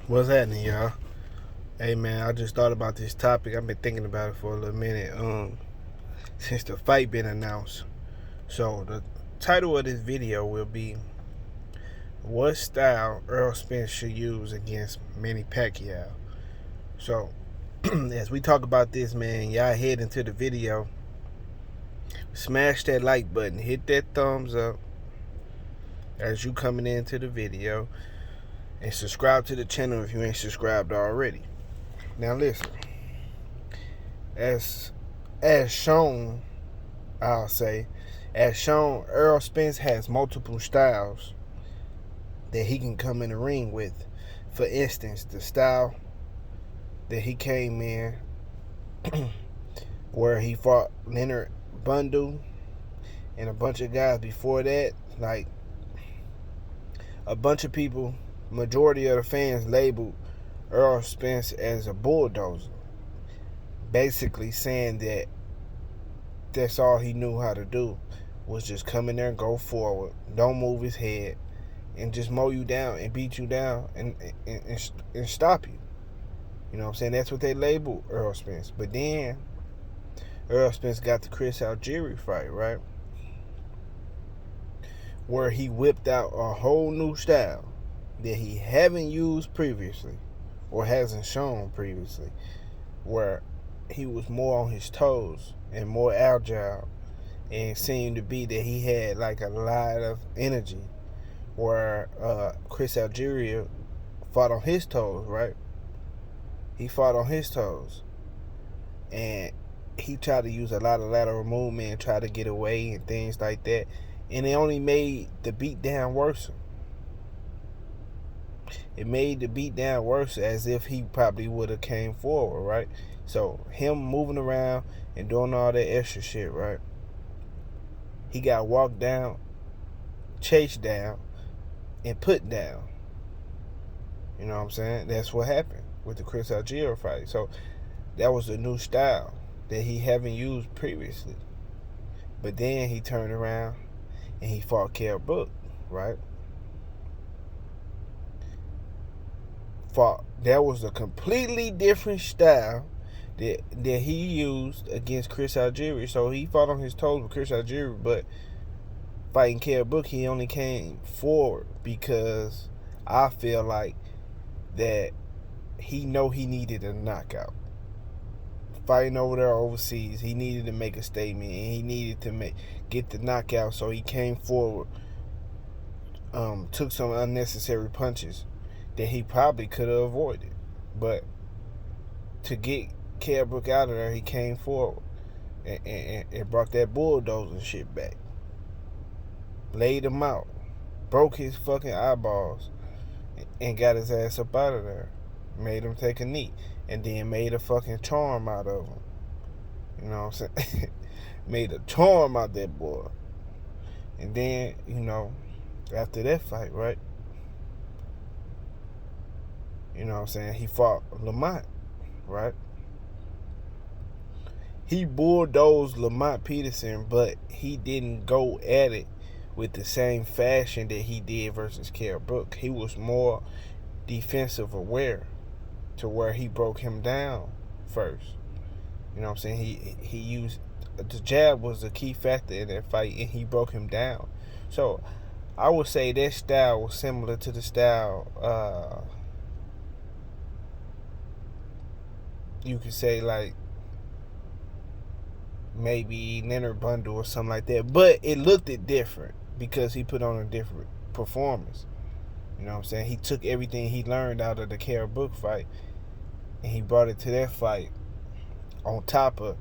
What's happening, y'all? Hey, man, I just thought about this topic. I've been thinking about it for a little minute. Since the fight been announced. So the title of this video will be "What Style Errol Spence Should Use Against Manny Pacquiao." So as we talk about this, man, y'all head into the video. Smash that like button. Hit that thumbs up as you coming into the video, and subscribe to the channel if you ain't subscribed already. Now listen, as shown, I'll say, as shown, Errol Spence has multiple styles that he can come in the ring with. For instance, the style that he came in where he fought Leonard Bundle and a bunch of guys before that, like a bunch of people, majority of the fans labeled Errol Spence as a bulldozer, basically saying that that's all he knew how to do was just come in there and go forward, don't move his head, and just mow you down and beat you down and stop you. You know what I'm saying? That's what they labeled Errol Spence. But then Errol Spence got the Chris Algieri fight, right? Where he whipped out a whole new style that he haven't used previously or hasn't shown previously, where he was more on his toes and more agile, and seemed to be that he had like a lot of energy, where Chris Algieri fought on his toes, right? He fought on his toes, and he tried to use a lot of lateral movement and try to get away and things like that, and it only made the beat down worse. It made the beat down worse, as if he probably would have came forward, right? So him moving around and doing all that extra shit, right? He got walked down, chased down, and put down. You know what I'm saying? That's what happened with the Chris Algieri fight. So that was a new style that he haven't used previously. But then he turned around and he fought Kell Brook, right? That was a completely different style that he used against Chris Algieri. So he fought on his toes with Chris Algieri, but fighting Kell Brook, he only came forward because I feel like that he needed a knockout. Fighting over there overseas, he needed to make a statement, and he needed to get the knockout. So he came forward, took some unnecessary punches that he probably could have avoided, but to get Kell Brook out of there, he came forward and brought that bulldozing shit back, laid him out, broke his fucking eyeballs, and got his ass up out of there, made him take a knee, and then made a fucking charm out of him. You know what I'm saying? Made a charm out that boy. And then, after that fight, right? You know what I'm saying? He fought Lamont, right? He bulldozed Lamont Peterson, but he didn't go at it with the same fashion that he did versus Kell Brook. He was more defensive aware, to where he broke him down first. You know what I'm saying? He used the jab was a key factor in that fight, and he broke him down. So I would say that style was similar to the style you could say like maybe Leonard Bundle or something like that, but it looked different because he put on a different performance. You know what I'm saying? He took everything he learned out of the Kell Brook fight, and he brought it to that fight on top of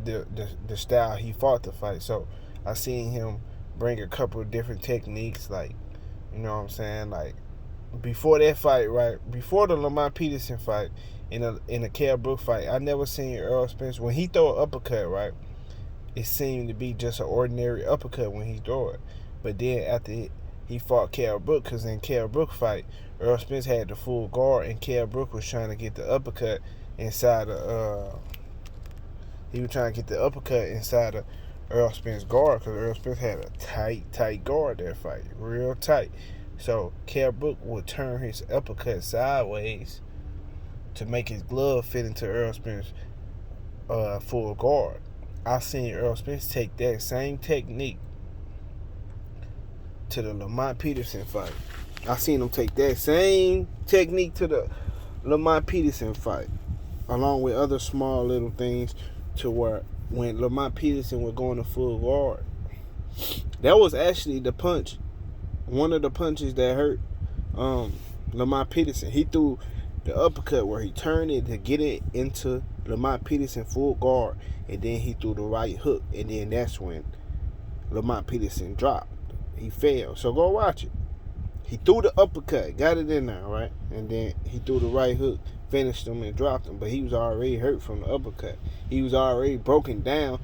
the style he fought the fight. So I seen him bring a couple of different techniques, like, you know what I'm saying, like before that fight, right? Before the Lamont Peterson fight, in a Kell Brook fight, I never seen Errol Spence, when he throw an uppercut, right, it seemed to be just an ordinary uppercut when he throw it. But then after he fought Kell Brook, because in Kell Brook fight, Errol Spence had the full guard, and Kell Brook was trying to get the uppercut inside of Errol Spence guard, because Errol Spence had a tight guard that fight, real tight. So Kell Brook would turn his uppercut sideways to make his glove fit into Errol Spence's full guard. I seen Errol Spence take that same technique to the Lamont Peterson fight. I seen him take that same technique to the Lamont Peterson fight, along with other small little things, to where when Lamont Peterson was going to full guard, that was actually the punch, one of the punches that hurt Lamont Peterson. He threw the uppercut where he turned it to get it into Lamont Peterson full guard, and then he threw the right hook, and then that's when Lamont Peterson dropped. He fell. So go watch it. He threw the uppercut, got it in there, right? And then he threw the right hook, finished him and dropped him. But he was already hurt from the uppercut. He was already broken down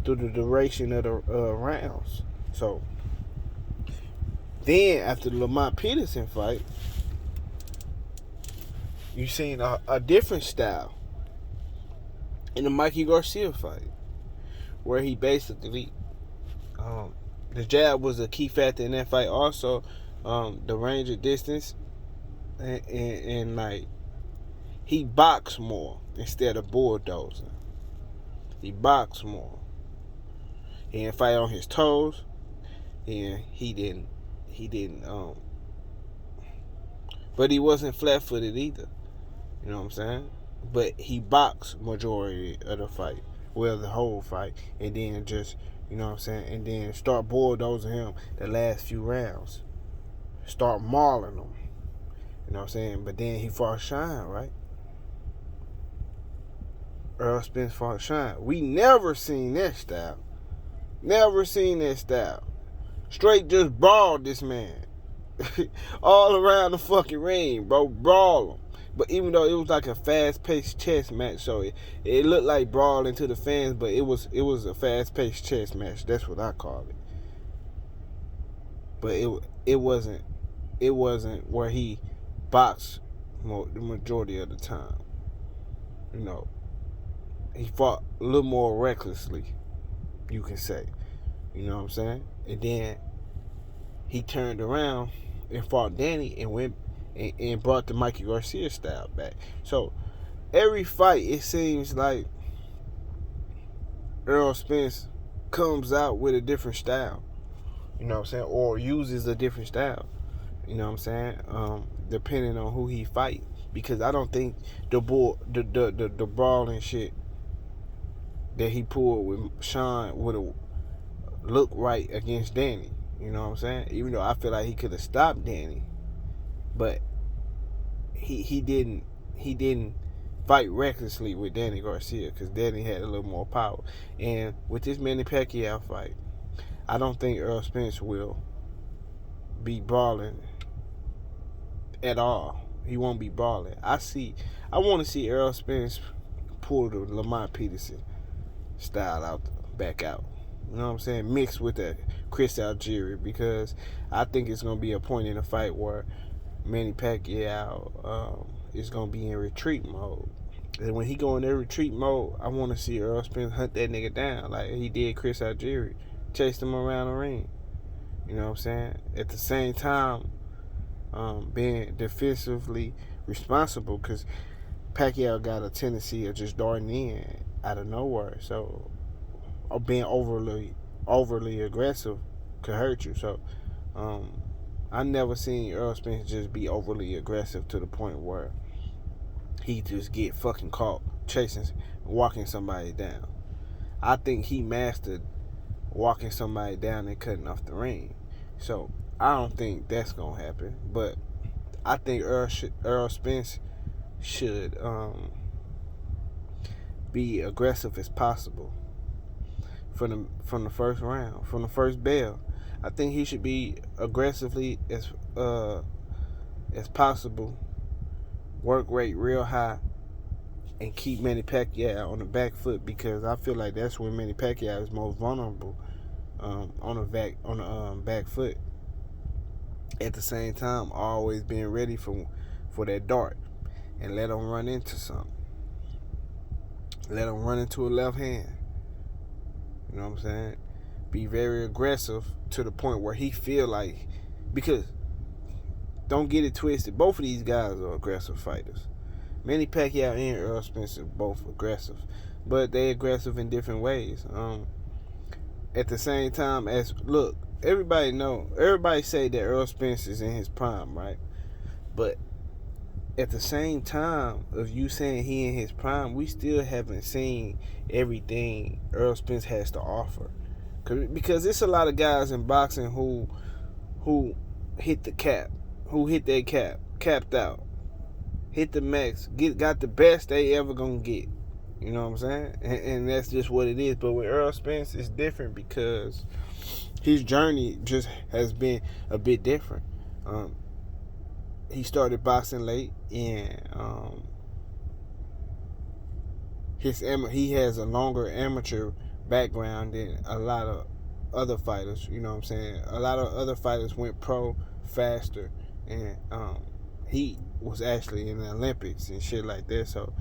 through the duration of the rounds. So then after the Lamont Peterson fight, you seen a different style in the Mikey Garcia fight, where he basically, the jab was a key factor in that fight. Also, the range of distance, and like, he boxed more instead of bulldozing. He boxed more. He didn't fight on his toes, and he didn't. But he wasn't flat-footed either. You know what I'm saying? But he boxed majority of the fight, well, the whole fight, and then just, you know what I'm saying, and then start bulldozing him the last few rounds. Start mauling him. You know what I'm saying? But then he fought Shine, right? Errol Spence fought Shine. We never seen that style. Never seen that style. Straight just brawled this man. All around the fucking ring, bro. Brawl him. But even though it was like a fast-paced chess match, so it looked like brawling to the fans, but it was a fast-paced chess match. That's what I call it. But it wasn't where he boxed the majority of the time. You know, he fought a little more recklessly, you can say. You know what I'm saying? And then he turned around and fought Danny and went and brought the Mikey Garcia style back. So every fight, it seems like Errol Spence comes out with a different style. You know what I'm saying? Or uses a different style. You know what I'm saying? Depending on who he fight. Because I don't think the brawling shit that he pulled with Sean would have looked right against Danny. You know what I'm saying? Even though I feel like he could have stopped Danny, but he didn't fight recklessly with Danny Garcia, because Danny had a little more power. And with this Manny Pacquiao fight, I don't think Errol Spence will be brawling at all. He won't be brawling. I want to see Errol Spence pull the Lamont Peterson style back out. You know what I'm saying? Mixed with that Chris Algieri, because I think it's going to be a point in the fight where Manny Pacquiao is going to be in retreat mode. And when he go in that retreat mode, I want to see Errol Spence hunt that nigga down like he did Chris Algieri. Chased him around the ring. You know what I'm saying? At the same time, being defensively responsible, because Pacquiao got a tendency of just darting in out of nowhere. So, or being overly aggressive could hurt you. So, I never seen Errol Spence just be overly aggressive to the point where he just get fucking caught walking somebody down. I think he mastered walking somebody down and cutting off the ring. So I don't think that's gonna happen. But I think Errol Spence should be aggressive as possible from the first round, from the first bell. I think he should be aggressively as possible, work rate real high, and keep Manny Pacquiao on the back foot, because I feel like that's when Manny Pacquiao is most vulnerable, on the back foot. At the same time, always being ready for that dart, and let him run into something. Let him run into a left hand. You know what I'm saying? Be very aggressive to the point where he feel like, because Don't get it twisted. Both of these guys are aggressive fighters. Manny Pacquiao and Errol Spence are both aggressive, but they aggressive in different ways. At the same time as, look, everybody say that Errol Spence is in his prime, right? But at the same time of you saying he in his prime, we still haven't seen everything Errol Spence has to offer. Because it's a lot of guys in boxing who hit the cap, who hit their cap, capped out, hit the max, got the best they ever gonna get. You know what I'm saying? And that's just what it is. But with Errol Spence, it's different because his journey just has been a bit different. He started boxing late, and he has a longer amateur background than a lot of other fighters. You know what I'm saying? A lot of other fighters went pro faster, and he was actually in the Olympics and shit like that. So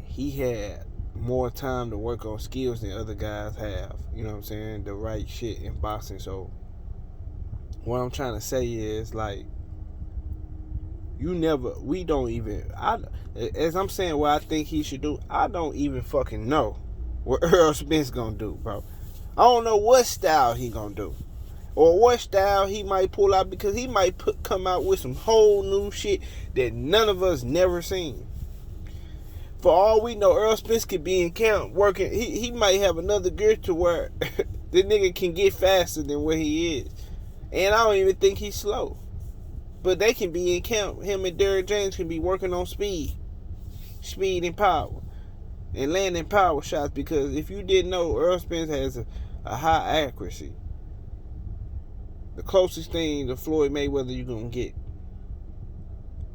he had more time to work on skills than other guys have. You know what I'm saying? The right shit in boxing. So what I'm trying to say is, like, as I'm saying what I think he should do, I don't even fucking know what Errol Spence gonna do, bro. I don't know what style he gonna do, or what style he might pull out, because he might come out with some whole new shit that none of us never seen. For all we know, Errol Spence could be in camp working. He might have another gear to where the nigga can get faster than where he is, and I don't even think he's slow. But they can be in camp. Him and Derrick James can be working on speed and power, and landing power shots. Because if you didn't know, Errol Spence has a high accuracy. The closest thing to Floyd Mayweather you're gonna get,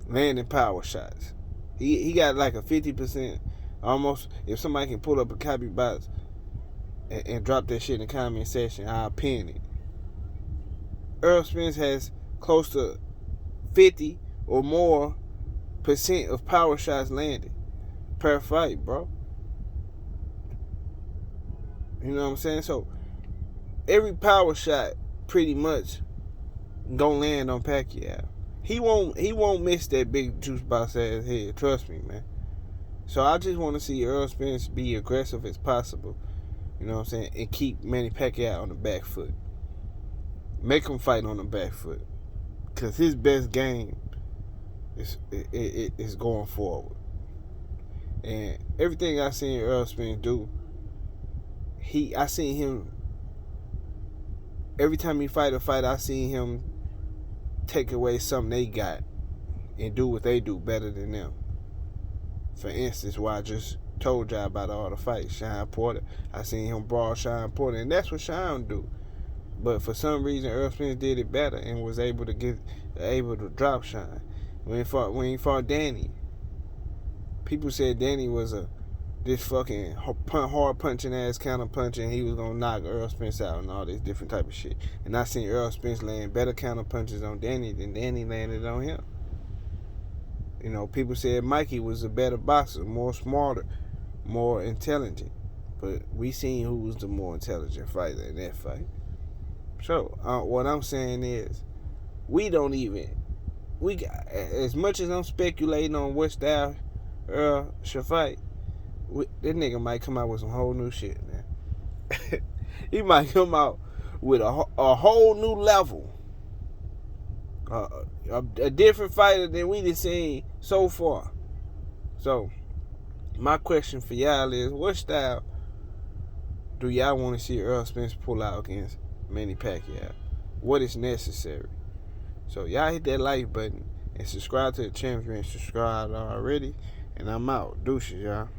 landing power shots. He got like a 50%, almost. If somebody can pull up a copy box and drop that shit in the comment section, I'll pin it. Errol Spence has close to 50 or more % of power shots landed per fight, bro. You know what I'm saying? So every power shot pretty much gonna land on Pacquiao. He won't miss that big juice box ass head. Trust me, man. So I just want to see Errol Spence be aggressive as possible. You know what I'm saying? And keep Manny Pacquiao on the back foot. Make him fight on the back foot. Because his best game is going forward. And everything I seen Errol Spence do, I seen him, every time he fight a fight, I seen him take away something they got and do what they do better than them. For instance, why I just told y'all about all the fights, Sean Porter. I seen him brawl Sean Porter, and that's what Sean do. But for some reason, Errol Spence did it better and was able to drop Sean. When he fought Danny, people said Danny was this fucking hard punching ass counter puncher, and he was gonna knock Errol Spence out and all this different type of shit. And I seen Errol Spence land better counter punches on Danny than Danny landed on him. You know, people said Mikey was a better boxer, more smarter, more intelligent. But we seen who was the more intelligent fighter in that fight. So what I'm saying is, as much as I'm speculating on what style Earl should fight, that nigga might come out with some whole new shit, man. He might come out with a whole new level, a different fighter than we done seen so far. So my question for y'all is, what style do y'all want to see Errol Spence pull out against Manny Pacquiao? What is necessary? So y'all hit that like button and subscribe to the channel if you ain't subscribed already. And I'm out. Deuces, y'all.